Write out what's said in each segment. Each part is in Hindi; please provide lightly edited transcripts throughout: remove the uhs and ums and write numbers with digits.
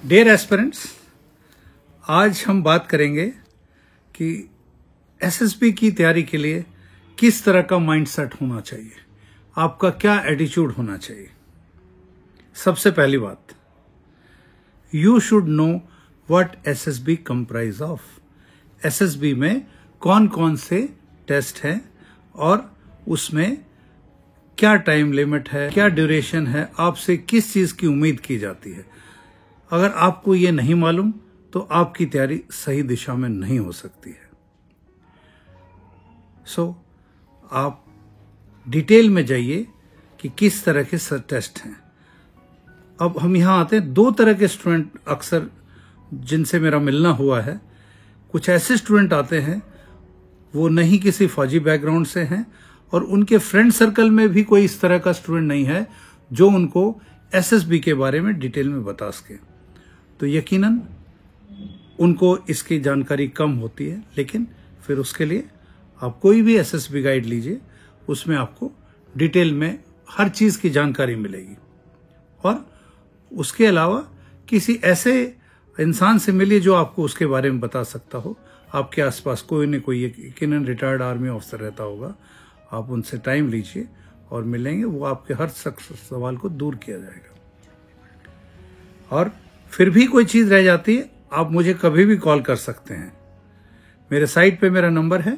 डियर एस्पिरेंट्स, आज हम बात करेंगे कि एसएसबी की तैयारी के लिए किस तरह का माइंडसेट होना चाहिए, आपका क्या एटीट्यूड होना चाहिए। सबसे पहली बात, you should know what SSB comprise of. SSB में कौन कौन से टेस्ट हैं और उसमें क्या टाइम लिमिट है, क्या ड्यूरेशन है, आपसे किस चीज की उम्मीद की जाती है। अगर आपको ये नहीं मालूम तो आपकी तैयारी सही दिशा में नहीं हो सकती है। आप डिटेल में जाइए कि किस तरह के टेस्ट हैं। अब हम यहां आते हैं, दो तरह के स्टूडेंट अक्सर जिनसे मेरा मिलना हुआ है। कुछ ऐसे स्टूडेंट आते हैं, वो नहीं किसी फौजी बैकग्राउंड से हैं और उनके फ्रेंड सर्कल में भी कोई इस तरह का स्टूडेंट नहीं है जो उनको एसएसबी के बारे में डिटेल में बता सके। तो यकीनन उनको इसकी जानकारी कम होती है, लेकिन फिर उसके लिए आप कोई भी एसएसबी गाइड लीजिए, उसमें आपको डिटेल में हर चीज की जानकारी मिलेगी। और उसके अलावा किसी ऐसे इंसान से मिलिए जो आपको उसके बारे में बता सकता हो। आपके आसपास कोई न कोई यकीनन रिटायर्ड आर्मी ऑफिसर रहता होगा, आप उनसे टाइम लीजिए और मिलेंगे, वो आपके हर सवाल को दूर किया जाएगा। और फिर भी कोई चीज रह जाती है, आप मुझे कभी भी कॉल कर सकते हैं। मेरे साइट पे मेरा नंबर है,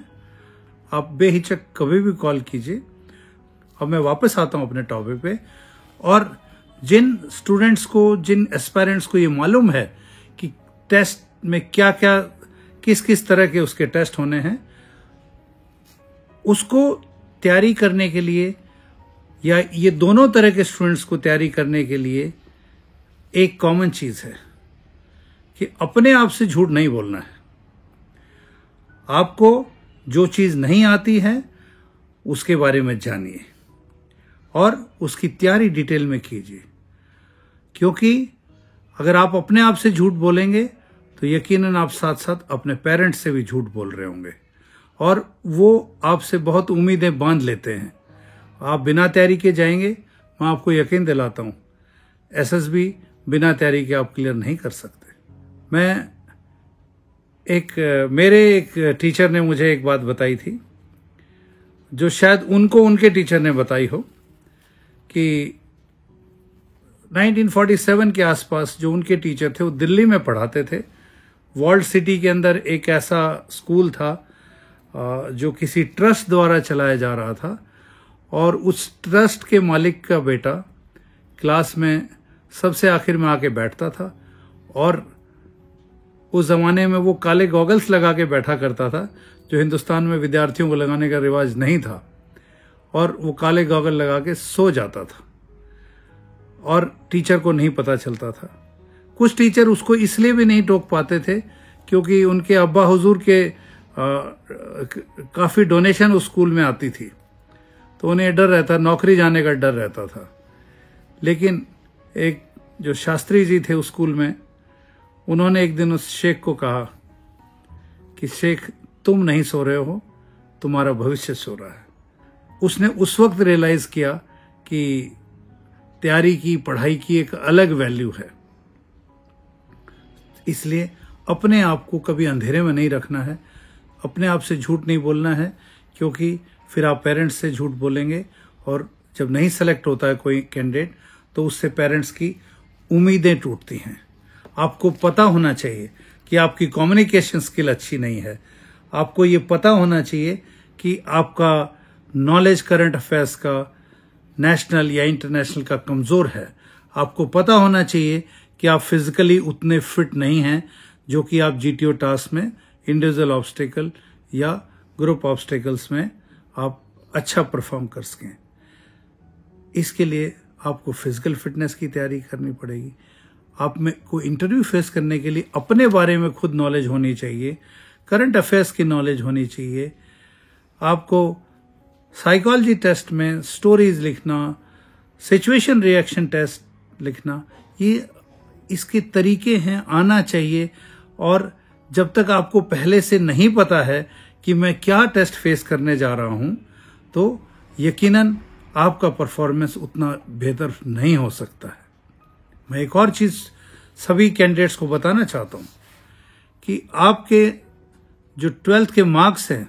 आप बेहिचक कभी भी कॉल कीजिए। अब मैं वापस आता हूं अपने टॉपिक पे। और जिन स्टूडेंट्स को, जिन एस्पायरेंट्स को ये मालूम है कि टेस्ट में क्या क्या, किस किस तरह के उसके टेस्ट होने हैं, उसको तैयारी करने के लिए, या ये दोनों तरह के स्टूडेंट्स को तैयारी करने के लिए एक कॉमन चीज है कि अपने आप से झूठ नहीं बोलना है। आपको जो चीज नहीं आती है उसके बारे में जानिए और उसकी तैयारी डिटेल में कीजिए। क्योंकि अगर आप अपने आप से झूठ बोलेंगे तो यकीनन आप साथ साथ अपने पेरेंट्स से भी झूठ बोल रहे होंगे और वो आपसे बहुत उम्मीदें बांध लेते हैं। आप बिना तैयारी के जाएंगे, मैं आपको यकीन दिलाता हूं एसएसबी बिना तैयारी के आप क्लियर नहीं कर सकते। मेरे एक टीचर ने मुझे एक बात बताई थी, जो शायद उनको उनके टीचर ने बताई हो, कि 1947 के आसपास जो उनके टीचर थे वो दिल्ली में पढ़ाते थे। वॉल्ड सिटी के अंदर एक ऐसा स्कूल था जो किसी ट्रस्ट द्वारा चलाया जा रहा था, और उस ट्रस्ट के मालिक का बेटा क्लास में सबसे आखिर में आके बैठता था। और उस जमाने में वो काले गॉगल्स लगा के बैठा करता था, जो हिंदुस्तान में विद्यार्थियों को लगाने का रिवाज नहीं था, और वो काले गॉगल लगा के सो जाता था और टीचर को नहीं पता चलता था। कुछ टीचर उसको इसलिए भी नहीं टोक पाते थे क्योंकि उनके अब्बा हुजूर के काफी डोनेशन उस स्कूल में आती थी, तो उन्हें डर रहता, नौकरी जाने का डर रहता था। लेकिन एक जो शास्त्री जी थे उस स्कूल में, उन्होंने एक दिन उस शेख को कहा कि शेख, तुम नहीं सो रहे हो, तुम्हारा भविष्य सो रहा है। उसने उस वक्त रियलाइज किया कि तैयारी की, पढ़ाई की एक अलग वैल्यू है। इसलिए अपने आप को कभी अंधेरे में नहीं रखना है, अपने आप से झूठ नहीं बोलना है, क्योंकि फिर आप पेरेंट्स से झूठ बोलेंगे और जब नहीं सेलेक्ट होता है कोई कैंडिडेट तो उससे पेरेंट्स की उम्मीदें टूटती हैं। आपको पता होना चाहिए कि आपकी कम्युनिकेशन स्किल अच्छी नहीं है। आपको ये पता होना चाहिए कि आपका नॉलेज करंट अफेयर्स का, नेशनल या इंटरनेशनल का कमजोर है। आपको पता होना चाहिए कि आप फिजिकली उतने फिट नहीं हैं जो कि आप जीटीओ टास्क में, इंडिविजुअल ऑब्स्टिकल या ग्रुप ऑब्स्टिकल्स में आप अच्छा परफॉर्म कर सकें। इसके लिए आपको फिजिकल फिटनेस की तैयारी करनी पड़ेगी। आप में कोई इंटरव्यू फेस करने के लिए अपने बारे में खुद नॉलेज होनी चाहिए, करंट अफेयर्स की नॉलेज होनी चाहिए। आपको साइकोलॉजी टेस्ट में स्टोरीज लिखना, सिचुएशन रिएक्शन टेस्ट लिखना, ये इसके तरीके हैं, आना चाहिए। और जब तक आपको पहले से नहीं पता है कि मैं क्या टेस्ट फेस करने जा रहा हूं, तो यकीनन आपका परफॉर्मेंस उतना बेहतर नहीं हो सकता है। मैं एक और चीज सभी कैंडिडेट्स को बताना चाहता हूं कि आपके जो 12th के मार्क्स हैं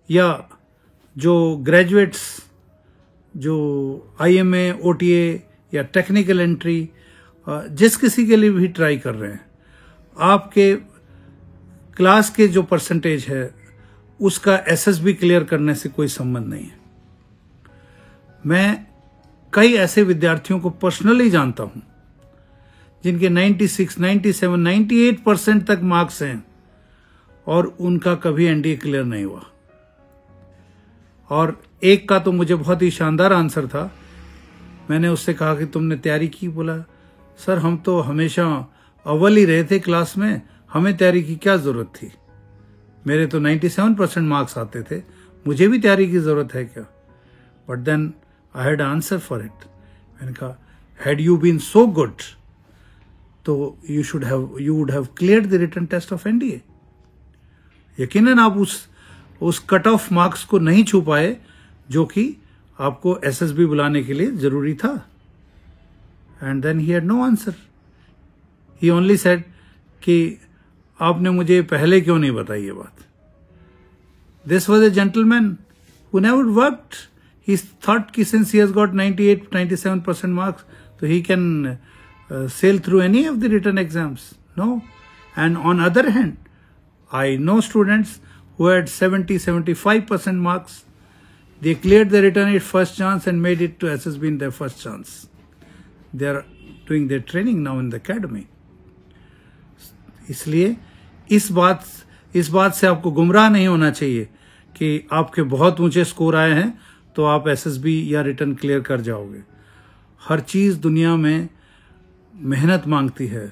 या जो ग्रेजुएट्स जो IMA, OTA या टेक्निकल एंट्री जिस किसी के लिए भी ट्राई कर रहे हैं, आपके क्लास के जो परसेंटेज है उसका SSB क्लियर करने से कोई संबंध नहीं है। मैं कई ऐसे विद्यार्थियों को पर्सनली जानता हूं जिनके 96, 97, 98% तक मार्क्स हैं और उनका कभी NDA क्लियर नहीं हुआ। और एक का तो मुझे बहुत ही शानदार आंसर था। मैंने उससे कहा कि तुमने तैयारी की? बोला सर हम तो हमेशा अव्वल ही रहे थे क्लास में, हमें तैयारी की क्या जरूरत थी, मेरे तो 97% मार्क्स आते थे, मुझे भी तैयारी की जरूरत है क्या? But then I had answer for it. मैंने कहा had you been so good तो you would have cleared the written test of NDA। यकीनन आप उस कट ऑफ मार्क्स को नहीं छू पाए जो कि आपको SSB बुलाने के लिए जरूरी था। And then he had no answer, he only said कि आपने मुझे पहले क्यों नहीं बताई ये बात। This was a gentleman who never worked. He thought कि since he has got 98-97% marks तो he can sail through any of the written exams. No. And on other hand, I know students who had 70-75% marks. They cleared the written at first chance and made it to SSB in their first chance. They are doing their training now in the academy. इसलिए इस बात से आपको गुमराह नहीं होना चाहिए कि आपके बहुत ऊंचे स्कोर आए हैं तो आप SSB या रिटर्न क्लियर कर जाओगे। हर चीज दुनिया में मेहनत मांगती है।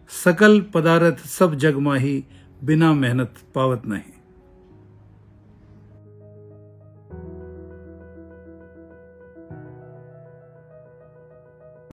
सकल पदार्थ सब जग माही, बिना मेहनत पावत नहीं।